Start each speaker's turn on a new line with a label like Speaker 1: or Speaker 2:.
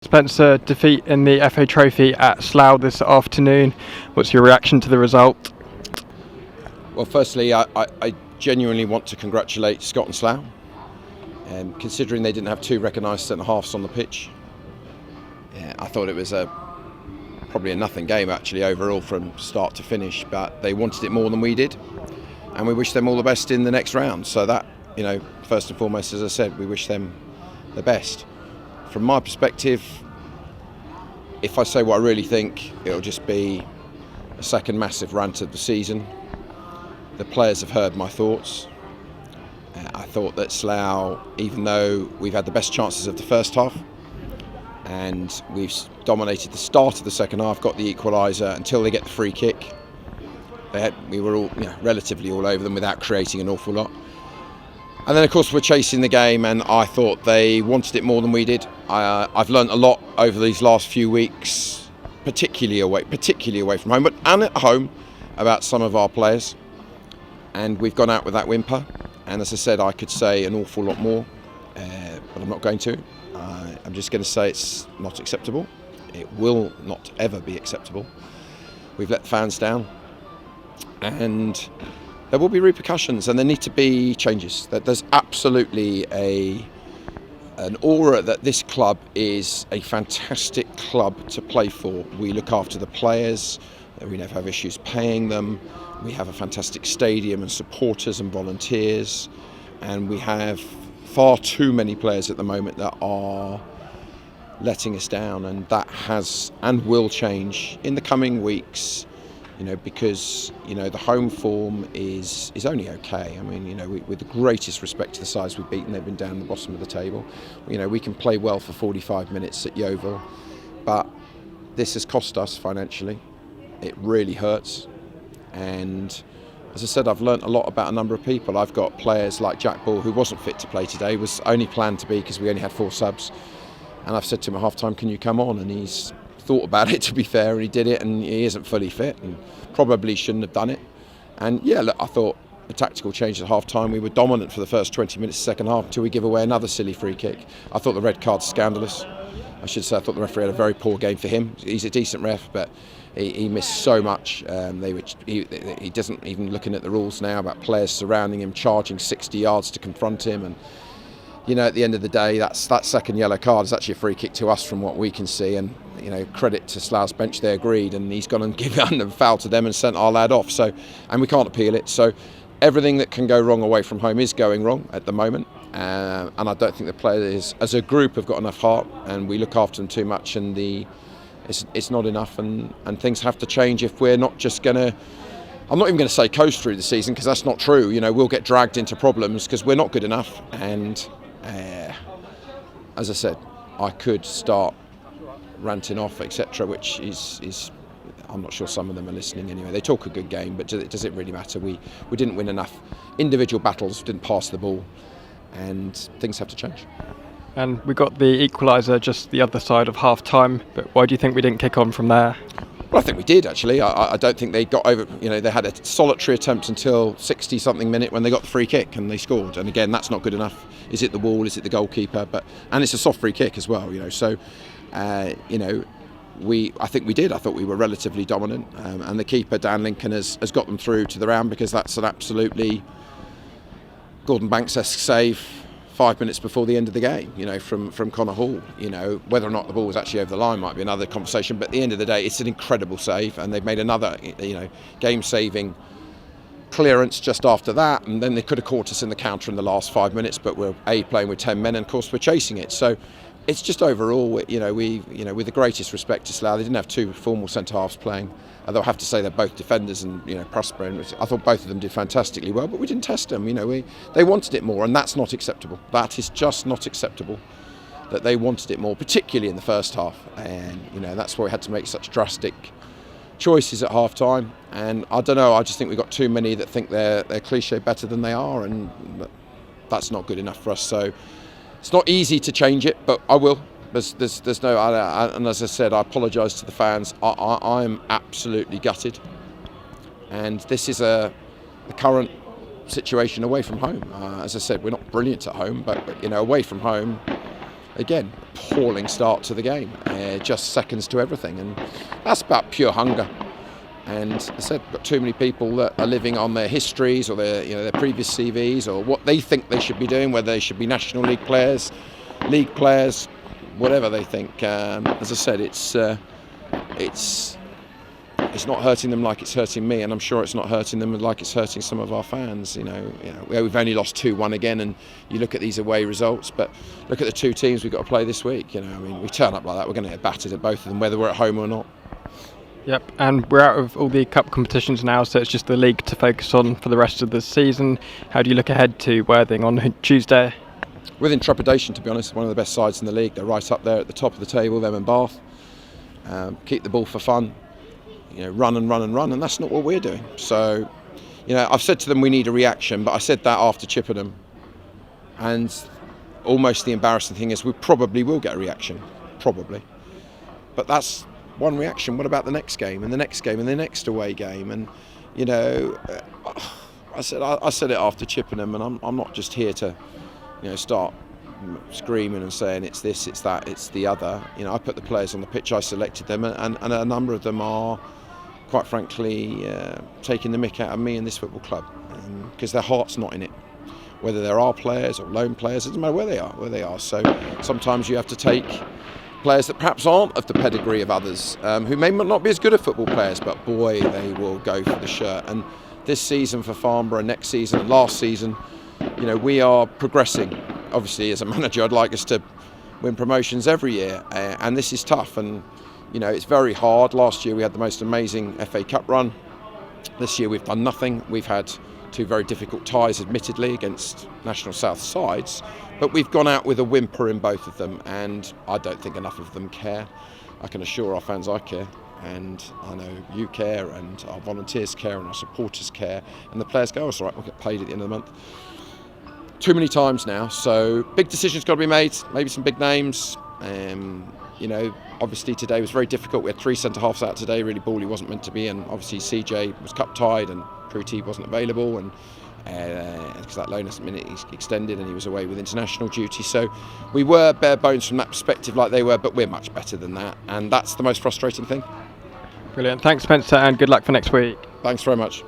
Speaker 1: Spencer, defeat in the FA Trophy at Slough this afternoon. What's your reaction to the result?
Speaker 2: Well, firstly, I genuinely want to congratulate Scott and Slough, considering they didn't have two recognised centre-halves on the pitch. I thought it was probably a nothing game actually overall from start to finish, but they wanted it more than we did, and we wish them all the best in the next round. So that, first and foremost, as I said, we wish them the best. From my perspective, if I say what I really think, it'll just be a second massive rant of the season. The players have heard my thoughts. I thought that Slough, even though we've had the best chances of the first half and we've dominated the start of the second half, got the equaliser until they get the free kick, we were all relatively all over them without creating an awful lot. And then, of course, we're chasing the game, and I thought they wanted it more than we did. I've learnt a lot over these last few weeks, particularly away from home, and at home, about some of our players. And we've gone out with that whimper. And as I said, I could say an awful lot more, but I'm not going to. I'm just going to say it's not acceptable. It will not ever be acceptable. We've let the fans down, and there will be repercussions, and there need to be changes. There's absolutely an aura that this club is a fantastic club to play for. We look after the players, we never have issues paying them, we have a fantastic stadium and supporters and volunteers, and we have far too many players at the moment that are letting us down, and that has and will change in the coming weeks. Because the home form is only okay. I mean, with the greatest respect to the sides we've beaten, they've been down the bottom of the table. We can play well for 45 minutes at Yeovil, but this has cost us financially. It really hurts. And as I said, I've learnt a lot about a number of people. I've got players like Jack Ball, who wasn't fit to play today, was only planned to be because we only had 4 subs. And I've said to him at half-time, can you come on? And he's thought about it, to be fair, and he did it, and he isn't fully fit and probably shouldn't have done it. And I thought the tactical change at half-time, we were dominant for the first 20 minutes of the second half until we give away another silly free kick. I thought the red card's scandalous. I should say I thought the referee had a very poor game for him. He's a decent ref, but he missed so much. He doesn't even looking at the rules now about players surrounding him, charging 60 yards to confront him, and at the end of the day, that second yellow card is actually a free kick to us from what we can see. And credit to Slough's bench, they agreed, and he's gone and given a foul to them and sent our lad off. So, and we can't appeal it. So, everything that can go wrong away from home is going wrong at the moment. And I don't think the players, as a group, have got enough heart, and we look after them too much. And it's not enough, and things have to change if we're not just going to. I'm not even going to say coast through the season, because that's not true. We'll get dragged into problems because we're not good enough. And as I said, I could start ranting off, etc., which is I'm not sure some of them are listening anyway. They talk a good game, but does it really matter? We didn't win enough individual battles, didn't pass the ball, and things have to change.
Speaker 1: And we got the equaliser just the other side of half-time, but why do you think we didn't kick on from there?
Speaker 2: Well, I think we did, actually. I don't think they got over, they had a solitary attempt until 60-something minute when they got the free kick and they scored. And again, that's not good enough. Is it the wall? Is it the goalkeeper? And it's a soft free kick as well, So, I think we did. I thought we were relatively dominant. And the keeper, Dan Lincoln, has got them through to the round, because that's an absolutely Gordon Banks-esque save 5 minutes before the end of the game, from Connor Hall. Whether or not the ball was actually over the line might be another conversation, but at the end of the day, it's an incredible save, and they've made another, game-saving clearance just after that, and then they could have caught us in the counter in the last 5 minutes, but we're playing with 10 men, and of course we're chasing it. So it's just overall, with the greatest respect to Slough, they didn't have two formal centre-halves playing. Although I have to say they're both defenders, and Prosper, and I thought both of them did fantastically well, but we didn't test them. They wanted it more, and that's not acceptable. That is just not acceptable. That they wanted it more, particularly in the first half, and that's why we had to make such drastic choices at half time. And I don't know, I just think we've got too many that think they're cliche better than they are, and that's not good enough for us. So it's not easy to change it, but I will. There's no, and as I said, I apologise to the fans. I'm absolutely gutted, and this is the current situation away from home. As I said, we're not brilliant at home, but away from home, again, appalling start to the game, just seconds to everything, and that's about pure hunger. And as I said, got too many people that are living on their histories or their previous CVs or what they think they should be doing, whether they should be National League players, whatever they think. As I said, it's not hurting them like it's hurting me, and I'm sure it's not hurting them like it's hurting some of our fans. We've only lost 2-1 again, and you look at these away results, but look at the two teams we've got to play this week. We turn up like that, we're going to get battered at both of them, whether we're at home or not.
Speaker 1: Yep, and we're out of all the cup competitions now, so it's just the league to focus on for the rest of the season. How do you look ahead to Worthing on Tuesday?
Speaker 2: Within trepidation, to be honest, one of the best sides in the league. They're right up there at the top of the table, them and Bath. Keep the ball for fun, run and run and run, and that's not what we're doing. So, I've said to them we need a reaction, but I said that after Chippenham, and almost the embarrassing thing is we probably will get a reaction, probably. But that's one reaction. What about the next game and the next game and the next away game? And I said it after Chippenham, and I'm not just here to start screaming and saying it's this, it's that, it's the other. I put the players on the pitch, I selected them, and a number of them are, quite frankly, taking the mick out of me and this football club, because their heart's not in it. Whether they're our players or loan players, it doesn't matter where they are. So sometimes you have to take players that perhaps aren't of the pedigree of others, who may not be as good at football players, but boy, they will go for the shirt. And this season for Farnborough, next season and last season, we are progressing. Obviously, as a manager, I'd like us to win promotions every year, and this is tough, and it's very hard. Last year we had the most amazing FA Cup run. This year we've done nothing. We've had two very difficult ties, admittedly, against National South sides, but we've gone out with a whimper in both of them, and I don't think enough of them care. I can assure our fans I care, and I know you care, and our volunteers care, and our supporters care, and the players go, it's all right, we'll get paid at the end of the month. Too many times now, so big decisions got to be made, maybe some big names. Obviously today was very difficult. We had 3 centre-halves out today. Really, Bally wasn't meant to be, and obviously CJ was cup-tied and Pruti wasn't available, and because that loan minute he's extended and he was away with international duty. So we were bare bones from that perspective like they were, but we're much better than that, and that's the most frustrating thing.
Speaker 1: Brilliant. Thanks, Spencer, and good luck for next week.
Speaker 2: Thanks very much.